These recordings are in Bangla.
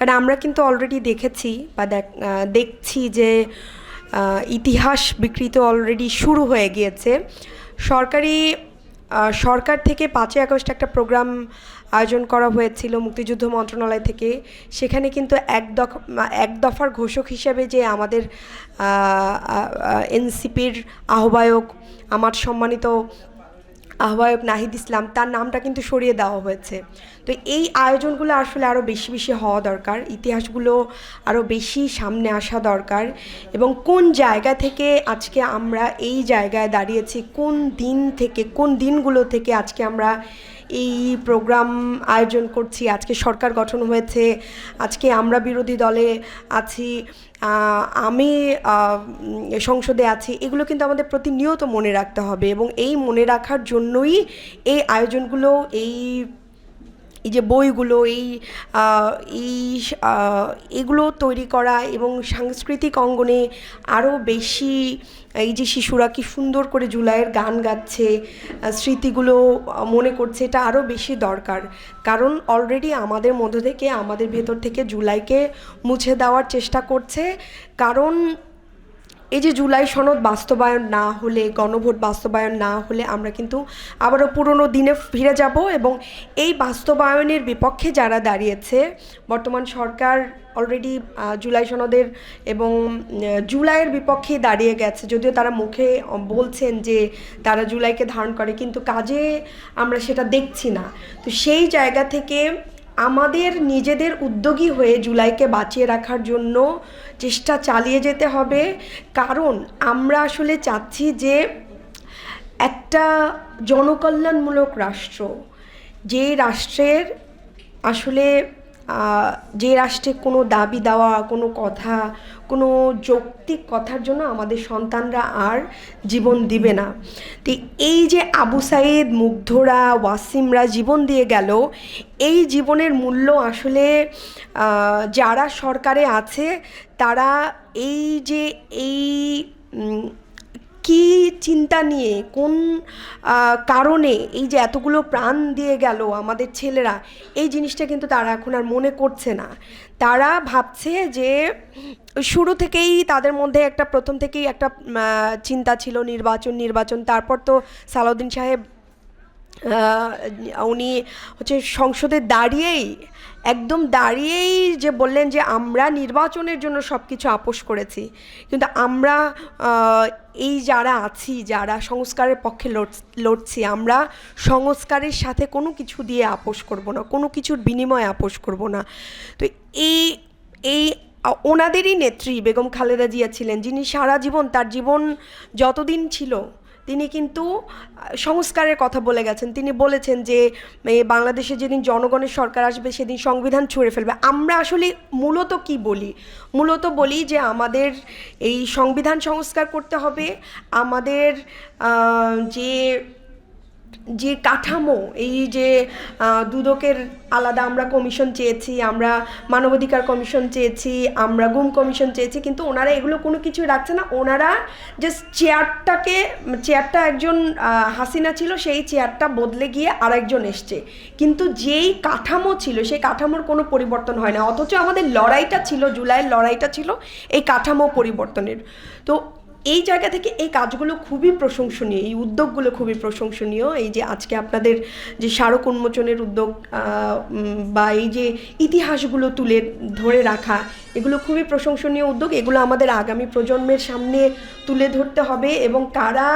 কারণ আমরা কিন্তু অলরেডি দেখেছি বা দেখছি যে ইতিহাস বিকৃত অলরেডি শুরু হয়ে গিয়েছে। সরকারি সরকার থেকে ৫ই আগস্ট একটা প্রোগ্রাম আয়োজন করা হয়েছিল মুক্তিযুদ্ধ মন্ত্রণালয় থেকে। সেখানে কিন্তু এক দফার ঘোষক হিসেবে যে আমাদের এনসিপির আহ্বায়ক, আমার সম্মানিত আহ্বায়ক নাহিদ ইসলাম, তার নামটা কিন্তু সরিয়ে দেওয়া হয়েছে। তো এই আয়োজনগুলো আসলে আরও বেশি বেশি হওয়া দরকার, ইতিহাসগুলো আরও বেশি সামনে আসা দরকার। এবং কোন জায়গা থেকে আজকে আমরা এই জায়গায় দাঁড়িয়েছি, কোন দিনগুলো থেকে আজকে আমরা এই প্রোগ্রাম আয়োজন করছি, আজকে সরকার গঠন হয়েছে, আজকে আমরা বিরোধী দলে আছি, আমি সংসদে আছি, এগুলো কিন্তু আমাদের প্রতিনিয়ত মনে রাখতে হবে। এবং এই মনে রাখার জন্যই এই আয়োজনগুলো, এই যে বইগুলো, এগুলো তৈরি করা এবং সাংস্কৃতিক অঙ্গনে আরও বেশি, এই যে শিশুরা কি সুন্দর করে জুলাইয়ের গান গাচ্ছে, স্মৃতিগুলো মনে করছে, এটা আরও বেশি দরকার। কারণ অলরেডি আমাদের মধ্য থেকে, আমাদের ভেতর থেকে জুলাইকে মুছে দেওয়ার চেষ্টা করছে। কারণ এই যে জুলাই সনদ বাস্তবায়ন না হলে, গণভোট বাস্তবায়ন না হলে আমরা কিন্তু আবারও পুরনো দিনে ফিরে যাব। এবং এই বাস্তবায়নের বিপক্ষে যারা দাঁড়িয়েছে, বর্তমান সরকার অলরেডি জুলাই সনদের এবং জুলাইয়ের বিপক্ষে দাঁড়িয়ে গেছে। যদিও তারা মুখে বলছেন যে তারা জুলাইকে ধারণ করে, কিন্তু কাজে আমরা সেটা দেখছি না। তো সেই জায়গা থেকে আমাদের নিজেদের উদ্যোগী হয়ে জুলাইকে বাঁচিয়ে রাখার জন্য চেষ্টা চালিয়ে যেতে হবে। কারণ আমরা আসলে চাচ্ছি যে একটা জনকল্যাণমূলক রাষ্ট্র, যে রাষ্ট্রের আসলে যে রাষ্ট্রে কোনো দাবি দেওয়া, কোনো কথা, কোনো যৌক্তিক কথার জন্য আমাদের সন্তানরা আর জীবন দিবে না। তো এই যে আবু সাইদ, মুগ্ধরা, ওয়াসিমরা জীবন দিয়ে গেল, এই জীবনের মূল্য আসলে যারা সরকারে আছে তারা এই কি চিন্তা নিয়ে, কোন কারণে এই যে এতগুলো প্রাণ দিয়ে গেল আমাদের ছেলেরা, এই জিনিসটা কিন্তু তারা এখন আর মনে করছে না। তারা ভাবছে যে শুরু থেকেই তাদের মধ্যে প্রথম থেকেই একটা চিন্তা ছিল নির্বাচন। তারপর তো সালাউদ্দিন সাহেব উনি সংসদে দাঁড়িয়েই যে বললেন যে আমরা নির্বাচনের জন্য সব কিছু আপোষ করেছি। কিন্তু আমরা এই যারা আছি, যারা সংস্কারের পক্ষে লড়ছি, আমরা সংস্কারের সাথে কোনো কিছু দিয়ে আপোষ করব না, কোনো কিছুর বিনিময়ে আপোষ করব না। তো এই ওনাদেরই নেত্রী বেগম খালেদা জিয়া ছিলেন, যিনি সারা জীবন, তার জীবন যতদিন ছিল তিনি কিন্তু সংস্কারের কথা বলে গেছেন। তিনি বলেছেন যে বাংলাদেশে যেদিন জনগণের সরকার আসবে সেদিন সংবিধান ছুঁড়ে ফেলবে। আমরা আসলে মূলত কি বলি? মূলত বলি যে আমাদের এই সংবিধান সংস্কার করতে হবে, আমাদের যে কাঠামো, এই যে দুদকের আলাদা আমরা কমিশন চেয়েছি, আমরা মানবাধিকার কমিশন চেয়েছি, আমরা গুম কমিশন চেয়েছি, কিন্তু ওনারা এগুলো কোনো কিছু রাখছে না। ওনারা জাস্ট চেয়ারটা একজন হাসিনা ছিল, সেই চেয়ারটা বদলে গিয়ে আরেকজন এসছে, কিন্তু যেই কাঠামো ছিল সেই কাঠামোর কোনো পরিবর্তন হয় না। অথচ আমাদের লড়াইটা ছিল, জুলাইয়ের লড়াইটা ছিল এই কাঠামো পরিবর্তনের। তো এই জায়গা থেকে এই কাজগুলো খুবই প্রশংসনীয়, এই উদ্যোগগুলো খুবই প্রশংসনীয়। এই যে আজকে আপনাদের যে স্মারক উন্মোচনের উদ্যোগ বা এই যে ইতিহাসগুলো তুলে ধরে রাখা, এগুলো খুবই প্রশংসনীয় উদ্যোগ। এগুলো আমাদের আগামী প্রজন্মের সামনে তুলে ধরতে হবে। এবং কারা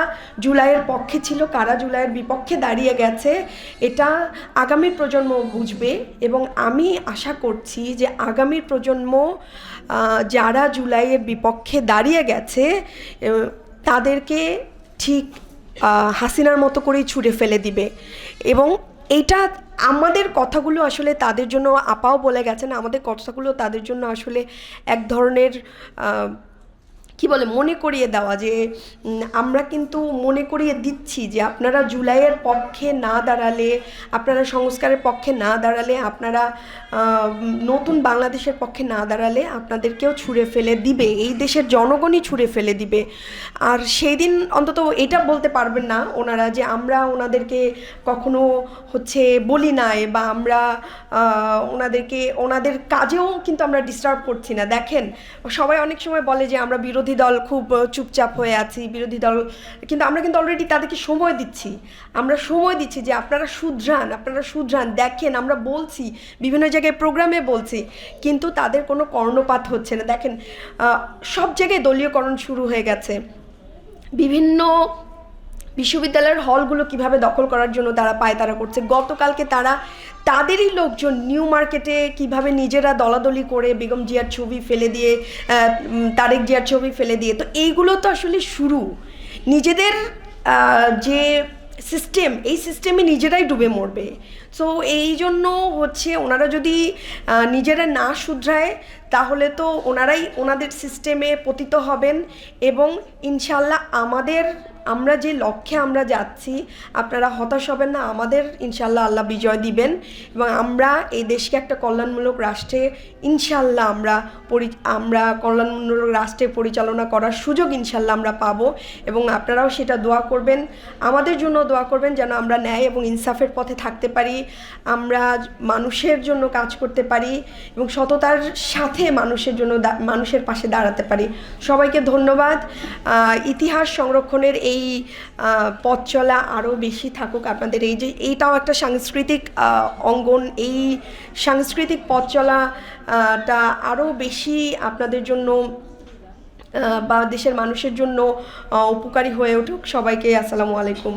জুলাইয়ের পক্ষে ছিল, কারা জুলাইয়ের বিপক্ষে দাঁড়িয়ে গেছে, এটা আগামী প্রজন্ম বুঝবে। এবং আমি আশা করছি যে আগামী প্রজন্ম যারা জুলাইয়ের বিপক্ষে দাঁড়িয়ে গেছে তাদেরকে ঠিক হাসিনার মতো করেই ছুঁড়ে ফেলে দিবে। এবং এইটা আমাদের কথাগুলো আসলে তাদের জন্য, আপাও বলে গেছেন, আমাদের কথাগুলো তাদের জন্য আসলে এক ধরনের কি বলে মনে করিয়ে দেওয়া যে আমরা কিন্তু মনে করিয়ে দিচ্ছি যে আপনারা জুলাইয়ের পক্ষে না দাঁড়ালে, আপনারা সংস্কারের পক্ষে না দাঁড়ালে, আপনারা নতুন বাংলাদেশের পক্ষে না দাঁড়ালে আপনাদেরকেও ছুঁড়ে ফেলে দিবে, এই দেশের জনগণই ছুঁড়ে ফেলে দিবে। আর সেই দিন অন্তত এটা বলতে পারবেন না ওনারা যে আমরা ওনাদেরকে কখনো হচ্ছে বলি নাই, বা আমরা ওনাদেরকে ওনাদের কাজেও কিন্তু আমরা ডিস্টার্ব করছি না। দেখেন সবাই অনেক সময় বলে যে আমরা বিরোধী দল খুব চুপচাপ হয়ে আছি, বিরোধী দল, কিন্তু আমরা কিন্তু অলরেডি তাদেরকে সময় দিচ্ছি, আমরা সময় দিচ্ছি যে আপনারা শুধরান, দেখেন আমরা বলছি, বিভিন্ন জায়গায় প্রোগ্রামে বলছি, কিন্তু তাদের কোনো কর্ণপাত হচ্ছে না। দেখেন সব জায়গায় দলীয়করণ শুরু হয়ে গেছে, বিভিন্ন বিশ্ববিদ্যালয়ের হলগুলো কিভাবে দখল করার জন্য তারা পায়তারা করছে। গতকালকে তারা তাদেরই লোকজন নিউ মার্কেটে কিভাবে নিজেরা দলাদলি করে বেগম জিয়ার ছবি ফেলে দিয়ে, তারেক জিয়ার ছবি ফেলে দিয়ে, তো এইগুলো তো আসলে শুরু। নিজেদের যে সিস্টেম, এই সিস্টেমে নিজেরাই ডুবে মরবে। সো এই জন্য হচ্ছে ওনারা যদি নিজেরা না শুধরায় তাহলে তো ওনারাই ওনাদের সিস্টেমে পতিত হবেন, এবং ইনশাল্লাহ আমরা যে লক্ষ্যে আমরা যাচ্ছি আপনারা হতাশ হবেন না, আমাদের ইনশাল্লাহ আল্লাহ বিজয় দিবেন, এবং আমরা এই দেশকে একটা কল্যাণমূলক রাষ্ট্রে ইনশাল্লাহ আমরা কল্যাণমূলক রাষ্ট্রে পরিচালনা করার সুযোগ ইনশাল্লাহ আমরা পাবো। এবং আপনারাও সেটা দোয়া করবেন, আমাদের জন্য দোয়া করবেন যেন আমরা ন্যায় এবং ইনসাফের পথে থাকতে পারি, আমরা মানুষের জন্য কাজ করতে পারি এবং সততার সাথে মানুষের পাশে দাঁড়াতে পারি। সবাইকে ধন্যবাদ। ইতিহাস সংরক্ষণের এই পথ চলা আরও বেশি থাকুক আপনাদের, এইটাও একটা সাংস্কৃতিক অঙ্গন, এই সাংস্কৃতিক পথ চলাটা আরও বেশি আপনাদের জন্য বা দেশের মানুষের জন্য উপকারী হয়ে উঠুক। সবাইকে আসসালামু আলাইকুম।